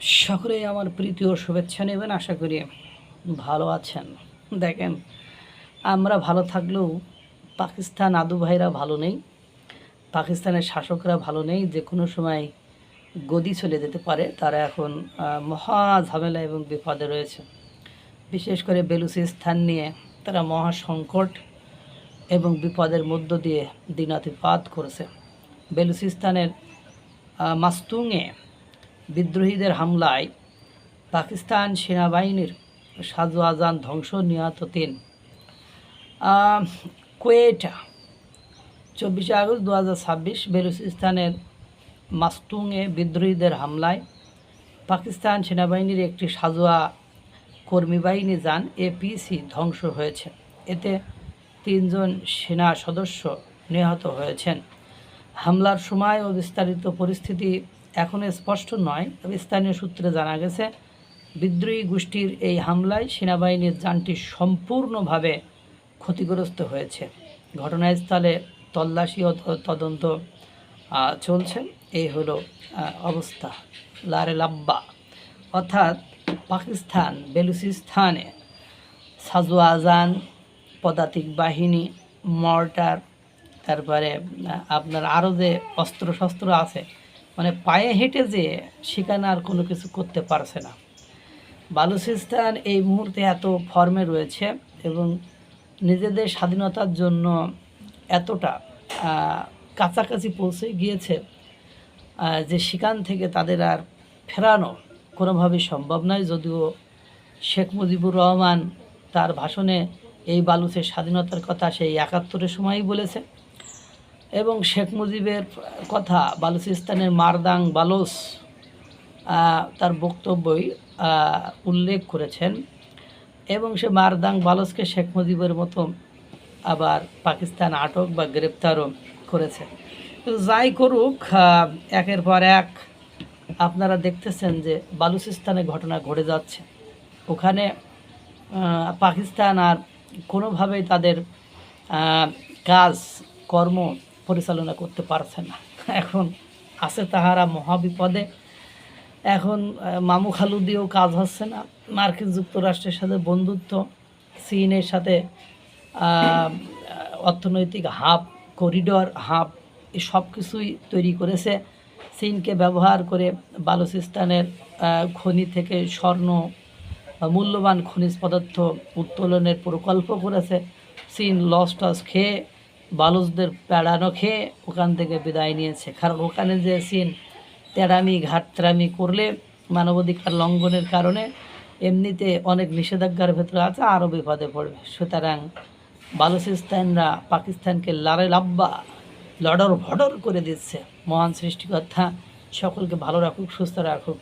সকলেই আমার প্রীতি ও শুভেচ্ছা নেবেন, আশা করি ভালো আছেন। দেখেন, আমরা ভালো থাকলেও পাকিস্তান আদু ভাইরা ভালো নেই, পাকিস্তানের শাসকরা ভালো নেই, যে কোনো সময় গদি চলে যেতে পারে। তারা এখন মহা ঝামেলা এবং বিপদে রয়েছে। বিশেষ করে বেলুচিস্তান নিয়ে তারা মহা সংকট এবং বিপদের মধ্য দিয়ে দিনাতিপাত করেছে। বেলুচিস্তানের মাস্তুংয়ে বিদ্রোহীদের হামলায় পাকিস্তান সেনাবাহিনীর সাজু আজান ধ্বংস, নিহত ৩। কোয়েটা 24 আগস্ট 2026 বেলুচিস্তানের মাস্তুংয়ে বিদ্রোহীদের হামলায় পাকিস্তান সেনাবাহিনীর একটি সাজোয়া কর্মী বাহিনী যান এপিসি ধ্বংস হয়েছে। এতে ৩ জন সেনা সদস্য নিহত হয়েছেন। হামলার সময় ও বিস্তারিত পরিস্থিতি এখনও স্পষ্ট নয়, তবে স্থানীয় সূত্রে জানা গেছে বিদ্রোহী গোষ্ঠীর এই হামলায় সেনাবাহিনীর যানটি সম্পূর্ণভাবে ক্ষতিগ্রস্ত হয়েছে। ঘটনাস্থলে তল্লাশি ও তদন্ত চলছে। এই হলো অবস্থা। লারে লাব্বা অর্থাৎ পাকিস্তান বেলুচিস্তানে সাজু আজান, পদাতিক বাহিনী, মর্টার, তারপরে আপনার আরও যে অস্ত্রশস্ত্র আছে, মানে পায়ে হেঁটে যে সেখানে আর কোনো কিছু করতে পারছে না। বালুচিস্তান এই মুহূর্তে এত ফর্মে রয়েছে এবং নিজেদের স্বাধীনতার জন্য এতটা কাছাকাছি পৌঁছে গিয়েছে যে সেখান থেকে তাদের আর ফেরানো কোনোভাবেই সম্ভব নয়। যদিও শেখ মুজিবুর রহমান তার ভাষণে এই বালুচের স্বাধীনতার কথা সেই ৭১-এর সময়ই বলেছে এবং শেখ মুজিবের কথা বালুচিস্তানের মারদাং বালোচ তার বক্তব্যই উল্লেখ করেছেন এবং সে মারদাং বালোচকে শেখ মুজিবের মতো আবার পাকিস্তান আটক বা গ্রেপ্তারও করেছে। তো যাই করুক, একের পর এক আপনারা দেখতেছেন যে বালুচিস্তানে ঘটনা ঘটে যাচ্ছে। ওখানে পাকিস্তান আর কোনোভাবেই তাদের কাজ কর্ম পরিচালনা করতে পারছে না। এখন আছে তাহারা মহাবিপদে। এখন মামু খালু দিয়েও কাজ হচ্ছে না। মার্কিন যুক্তরাষ্ট্রের সাথে বন্ধুত্ব, চীনের সাথে অর্থনৈতিক হাব, করিডর হাব, এই সব কিছুই তৈরি করেছে। চীনকে ব্যবহার করে বালুচিস্তানের খনি থেকে স্বর্ণ, মূল্যবান খনিজ পদার্থ উত্তোলনের প্রকল্প করেছে। চীন লস টস খেয়ে, বালুচদের পেড়ানো খেয়ে ওখান থেকে বিদায় নিয়েছে। কারণ ওখানে যে চীন তেড়ামি ঘাটতারামি করলে মানবাধিকার লঙ্ঘনের কারণে এমনিতে অনেক নিষেধাজ্ঞার ভেতরে আছে, আরও বিপদে পড়বে। সুতরাং বালুচিস্তানরা পাকিস্তানকে লারে লাব্বা লডর ভডর করে দিচ্ছে। মহান সৃষ্টিকর্তা সকলকে ভালো রাখুক, সুস্থ রাখুক।